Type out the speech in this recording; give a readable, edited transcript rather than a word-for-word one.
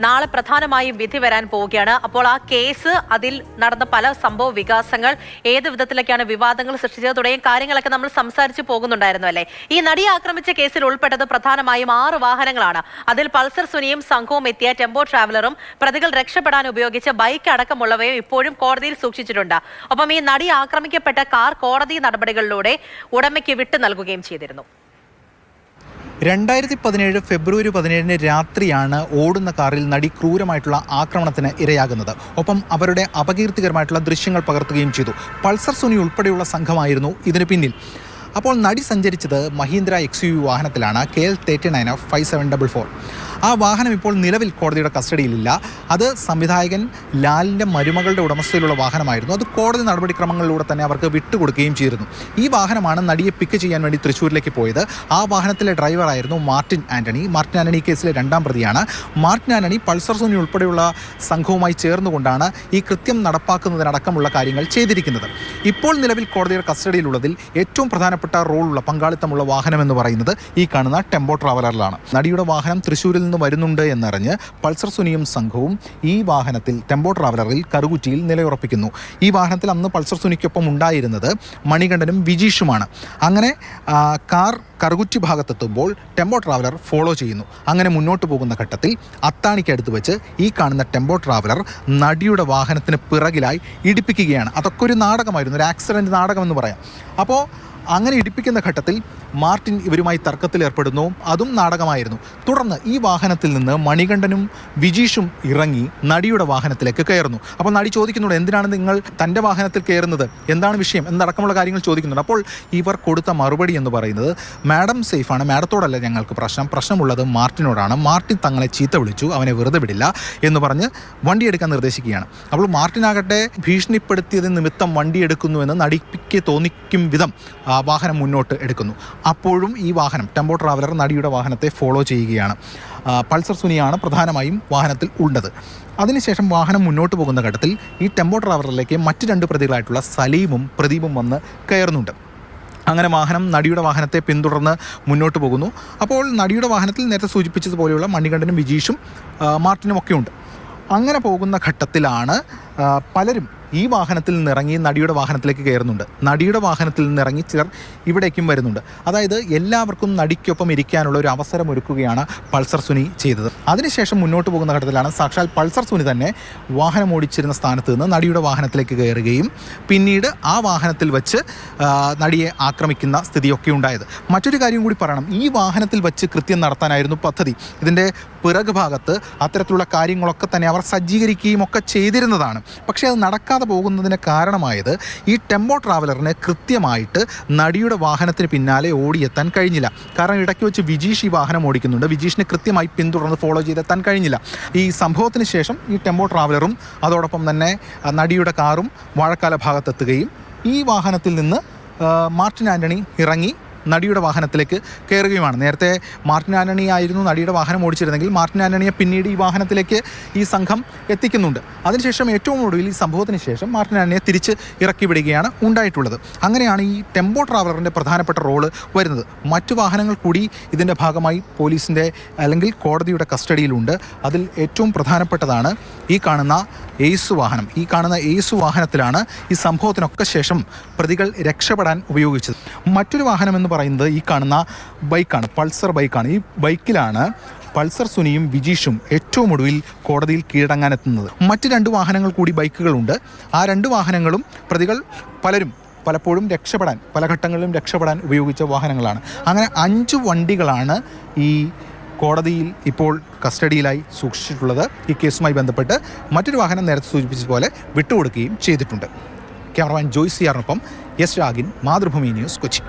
നാളെ പ്രധാനമായും വിധി വരാൻ പോവുകയാണ്. അപ്പോൾ ആ കേസ്, അതിൽ നടന്ന പല സംഭവ വികാസങ്ങൾ, ഏത് വിധത്തിലേക്കാണ് വിവാദങ്ങൾ സൃഷ്ടിച്ചത് തുടങ്ങിയ കാര്യങ്ങളൊക്കെ നമ്മൾ സംസാരിച്ചു പോകുന്നുണ്ടായിരുന്നു അല്ലേ. ഈ നടിയെ ആക്രമിച്ച കേസിൽ ഉൾപ്പെട്ടത് പ്രധാനമായും 6 വാഹനങ്ങളാണ്. അതിൽ പൾസർ സുനിയും സംഘവും എത്തിയ ടെമ്പോ ട്രാവലറും പ്രതികൾ രക്ഷപ്പെടാൻ ഉപയോഗിച്ച ബൈക്ക് അടക്കമുള്ളവയും ഇപ്പോഴും കോടതിയിൽ സൂക്ഷിച്ചിട്ടുണ്ട്. ഒപ്പം ഈ നടി ആക്രമിക്കപ്പെട്ട കാർ കോടതി നടപടികളിലൂടെ ഉടമയ്ക്ക് വിട്ടു നൽകുകയും ചെയ്തിരുന്നു. 2017 ഫെബ്രുവരി 17 രാത്രിയാണ് ഓടുന്ന കാറിൽ നടി ക്രൂരമായിട്ടുള്ള ആക്രമണത്തിന് ഇരയാകുന്നത്. ഒപ്പം അവരുടെ അപകീർത്തികരമായിട്ടുള്ള ദൃശ്യങ്ങൾ പകർത്തുകയും ചെയ്തു. പൾസർ സുനി ഉൾപ്പെടെയുള്ള സംഘമായിരുന്നു ഇതിന് പിന്നിൽ. അപ്പോൾ നടി സഞ്ചരിച്ചത് മഹീന്ദ്ര XUV വാഹനത്തിലാണ്, KL 39F5744. ആ വാഹനം ഇപ്പോൾ നിലവിൽ കോടതിയുടെ കസ്റ്റഡിയിലില്ല. അത് സംവിധായകൻ ലാലിൻ്റെ മരുമകളുടെ ഉടമസ്ഥയിലുള്ള വാഹനമായിരുന്നു. അത് കോടതി നടപടിക്രമങ്ങളിലൂടെ തന്നെ അവർക്ക് വിട്ടുകൊടുക്കുകയും ചെയ്തിരുന്നു. ഈ വാഹനമാണ് നടിയെ പിക്ക് ചെയ്യാൻ വേണ്ടി തൃശ്ശൂരിലേക്ക് പോയത്. ആ വാഹനത്തിലെ ഡ്രൈവറായിരുന്നു മാർട്ടിൻ ആൻ്റണി. മാർട്ടിൻ ആൻ്റണി കേസിലെ 2ാം പ്രതിയാണ്. മാർട്ടിൻ ആൻ്റണി പൾസർ സുനി ഉൾപ്പെടെയുള്ള സംഘവുമായി ചേർന്നുകൊണ്ടാണ് ഈ കൃത്യം നടപ്പാക്കുന്നതിനടക്കമുള്ള കാര്യങ്ങൾ ചെയ്തിരിക്കുന്നത്. ഇപ്പോൾ നിലവിൽ കോടതിയുടെ കസ്റ്റഡിയിലുള്ളതിൽ ഏറ്റവും പ്രധാനപ്പെട്ട റോളുള്ള പങ്കാളിത്തമുള്ള വാഹനം എന്ന് പറയുന്നത് ഈ കാണുന്ന ടെമ്പോ ട്രാവലറിലാണ്. നടിയുടെ വാഹനം തൃശ്ശൂരിൽ നിന്ന് വരുന്നുണ്ട് എന്നറിഞ്ഞ് പൾസർ സുനിയും സംഘവും ഈ വാഹനത്തിൽ, ടെമ്പോ ട്രാവലറിൽ കറുകുറ്റിയിൽ നിലയുറപ്പിക്കുന്നു. ഈ വാഹനത്തിൽ അന്ന് പൾസർ സുനിക്കൊപ്പം ഉണ്ടായിരുന്നത് മണികണ്ഠനും വിജീഷുമാണ്. അങ്ങനെ കാർ കറുകുറ്റി ഭാഗത്തെത്തുമ്പോൾ ടെമ്പോ ട്രാവലർ ഫോളോ ചെയ്യുന്നു. അങ്ങനെ മുന്നോട്ട് പോകുന്ന ഘട്ടത്തിൽ അത്താണിക്കടുത്ത് വെച്ച് ഈ കാണുന്ന ടെമ്പോ ട്രാവലർ നടിയുടെ വാഹനത്തിന് പിറകിലായി ഇടിപ്പിക്കുകയാണ്. അതൊക്കെ ഒരു നാടകമായിരുന്നു, ഒരു ആക്സിഡൻറ്റ് നാടകമെന്ന് പറയാം. അപ്പോൾ അങ്ങനെ ഇടിപ്പിക്കുന്ന ഘട്ടത്തിൽ മാർട്ടിൻ ഇവരുമായി തർക്കത്തിലേർപ്പെടുന്നു. അതും നാടകമായിരുന്നു. തുടർന്ന് ഈ വാഹനത്തിൽ നിന്ന് മണികണ്ഠനും വിജീഷും ഇറങ്ങി നടിയുടെ വാഹനത്തിലേക്ക് കയറുന്നു. അപ്പോൾ നടി ചോദിക്കുന്നുണ്ട്, എന്തിനാണ് നിങ്ങൾ തൻ്റെ വാഹനത്തിൽ കയറുന്നത്, എന്താണ് വിഷയം എന്നടക്കമുള്ള കാര്യങ്ങൾ ചോദിക്കുന്നുണ്ട്. അപ്പോൾ ഇവർ കൊടുത്ത മറുപടി എന്ന് പറയുന്നത്, മാഡം സേഫാണ്, മാഡത്തോടല്ല ഞങ്ങൾക്ക് പ്രശ്നമുള്ളത് മാർട്ടിനോടാണ്. മാർട്ടിൻ തങ്ങളെ ചീത്ത വിളിച്ചു, അവനെ വെറുതെ വിടില്ല എന്ന് പറഞ്ഞ് വണ്ടിയെടുക്കാൻ നിർദ്ദേശിക്കുകയാണ്. അപ്പോൾ മാർട്ടിനാകട്ടെ ഭീഷണിപ്പെടുത്തിയത് നിമിത്തം വണ്ടിയെടുക്കുന്നുവെന്ന് നടിക്ക് തോന്നിക്കും വിധം വാഹനം മുന്നോട്ട് എടുക്കുന്നു. അപ്പോഴും ഈ വാഹനം, ടെമ്പോ ട്രാവലർ, നടിയുടെ വാഹനത്തെ ഫോളോ ചെയ്യുകയാണ്. പൾസർ സുനിയാണ് പ്രധാനമായും വാഹനത്തിൽ ഉള്ളത്. അതിനുശേഷം വാഹനം മുന്നോട്ട് പോകുന്ന ഘട്ടത്തിൽ ഈ ടെമ്പോ ട്രാവലറിലേക്ക് മറ്റ് 2 പ്രതികളായിട്ടുള്ള സലീമും പ്രദീപും വന്ന് കയറുന്നുണ്ട്. അങ്ങനെ വാഹനം നടിയുടെ വാഹനത്തെ പിന്തുടർന്ന് മുന്നോട്ട് പോകുന്നു. അപ്പോൾ നടിയുടെ വാഹനത്തിൽ നേരത്തെ സൂചിപ്പിച്ചതുപോലെയുള്ള മണികണ്ഠനും വിജീഷും മാർട്ടിനും ഒക്കെ ഉണ്ട്. അങ്ങനെ പോകുന്ന ഘട്ടത്തിലാണ് പലരും ഈ വാഹനത്തിൽ നിന്നിറങ്ങി നടിയുടെ വാഹനത്തിലേക്ക് കയറുന്നുണ്ട്. നടിയുടെ വാഹനത്തിൽ നിന്നിറങ്ങി ചിലർ ഇവിടേക്കും വരുന്നുണ്ട്. അതായത് എല്ലാവർക്കും നടിക്കൊപ്പം ഇരിക്കാനുള്ള ഒരു അവസരം ഒരുക്കുകയാണ് പൾസർ സുനി ചെയ്തത്. അതിനുശേഷം മുന്നോട്ട് പോകുന്ന ഘട്ടത്തിലാണ് സാക്ഷാൽ പൾസർ സുനി തന്നെ വാഹനം ഓടിച്ചിരുന്ന സ്ഥാനത്ത് നിന്ന് നടിയുടെ വാഹനത്തിലേക്ക് കയറുകയും പിന്നീട് ആ വാഹനത്തിൽ വെച്ച് നടിയെ ആക്രമിക്കുന്ന സ്ഥിതിയൊക്കെ ഉണ്ടായത്. മറ്റൊരു കാര്യം കൂടി പറയണം, ഈ വാഹനത്തിൽ വെച്ച് കൃത്യം നടത്താനായിരുന്നു പദ്ധതി. ഇതിൻ്റെ പിറകു ഭാഗത്ത് അത്തരത്തിലുള്ള കാര്യങ്ങളൊക്കെ തന്നെ അവർ സജ്ജീകരിക്കുകയും ഒക്കെ ചെയ്തിരുന്നതാണ്. പക്ഷേ അത് നടക്കാതെ പോകുന്നതിന് കാരണമായത് ഈ ടെമ്പോ ട്രാവലറിന് കൃത്യമായിട്ട് നടിയുടെ വാഹനത്തിന് പിന്നാലെ ഓടിയെത്താൻ കഴിഞ്ഞില്ല. കാരണം ഇടയ്ക്ക് വെച്ച് വിജീഷ് ഈ വാഹനം ഓടിക്കുന്നുണ്ട്. വിജീഷിനെ കൃത്യമായി പിന്തുടർന്ന് ഫോളോ ചെയ്തെത്താൻ കഴിഞ്ഞില്ല. ഈ സംഭവത്തിന് ശേഷം ഈ ടെമ്പോ ട്രാവലറും അതോടൊപ്പം തന്നെ നടിയുടെ കാറും വാഴക്കാല ഭാഗത്തെത്തുകയും ഈ വാഹനത്തിൽ നിന്ന് മാർട്ടിൻ ആൻ്റണി ഇറങ്ങി നടിയുടെ വാഹനത്തിലേക്ക് കയറുകയുമാണ്. നേരത്തെ മാർട്ടിൻ ആൻ്റണി ആയിരുന്നു നടിയുടെ വാഹനം ഓടിച്ചിരുന്നെങ്കിൽ മാർട്ടിൻ ആൻ്റണിയെ പിന്നീട് ഈ വാഹനത്തിലേക്ക് ഈ സംഘം എത്തിക്കുന്നുണ്ട്. അതിനുശേഷം ഏറ്റവും ഒടുവിൽ ഈ സംഭവത്തിന് ശേഷം മാർട്ടിൻ ആൻ്റണിയെ തിരിച്ച് ഇറക്കി വിടുകയാണ് ഉണ്ടായിട്ടുള്ളത്. അങ്ങനെയാണ് ഈ ടെമ്പോ ട്രാവലറിൻ്റെ പ്രധാനപ്പെട്ട റോള് വരുന്നത്. മറ്റു വാഹനങ്ങൾ കൂടി ഇതിൻ്റെ ഭാഗമായി പോലീസിൻ്റെ അല്ലെങ്കിൽ കോടതിയുടെ കസ്റ്റഡിയിലുണ്ട്. അതിൽ ഏറ്റവും പ്രധാനപ്പെട്ടതാണ് ഈ കാണുന്ന എയ്സ് വാഹനം. ഈ കാണുന്ന എയ്സ് വാഹനത്തിലാണ് ഈ സംഭവത്തിനൊക്കെ ശേഷം പ്രതികൾ രക്ഷപ്പെടാൻ ഉപയോഗിച്ചത്. മറ്റൊരു വാഹനം എന്ന് പറയുന്നത് ഈ കാണുന്ന ബൈക്കാണ്, പൾസർ ബൈക്കാണ്. ഈ ബൈക്കിലാണ് പൾസർ സുനിയും വിജീഷും ഏറ്റവും ഒടുവിൽ കോടതിയിൽ കീഴടങ്ങാനെത്തുന്നത്. മറ്റ് 2 വാഹനങ്ങൾ കൂടി ബൈക്കുകളുണ്ട്. ആ 2 വാഹനങ്ങളും പ്രതികൾ പലപ്പോഴും പല ഘട്ടങ്ങളിലും രക്ഷപ്പെടാൻ ഉപയോഗിച്ച വാഹനങ്ങളാണ്. അങ്ങനെ 5 വണ്ടികളാണ് ഈ കോടതിയിൽ ഇപ്പോൾ കസ്റ്റഡിയിലായി സൂക്ഷിച്ചിട്ടുള്ളത്. ഈ കേസുമായി ബന്ധപ്പെട്ട് മറ്റൊരു വാഹനം നേരത്തെ സൂചിപ്പിച്ചതുപോലെ വിട്ടുകൊടുക്കുകയും ചെയ്തിട്ടുണ്ട്. ക്യാമറമാൻ ജോയ് സിയാറിനൊപ്പം എസ് രാഗിൻ, മാതൃഭൂമി ന്യൂസ്, കൊച്ചി.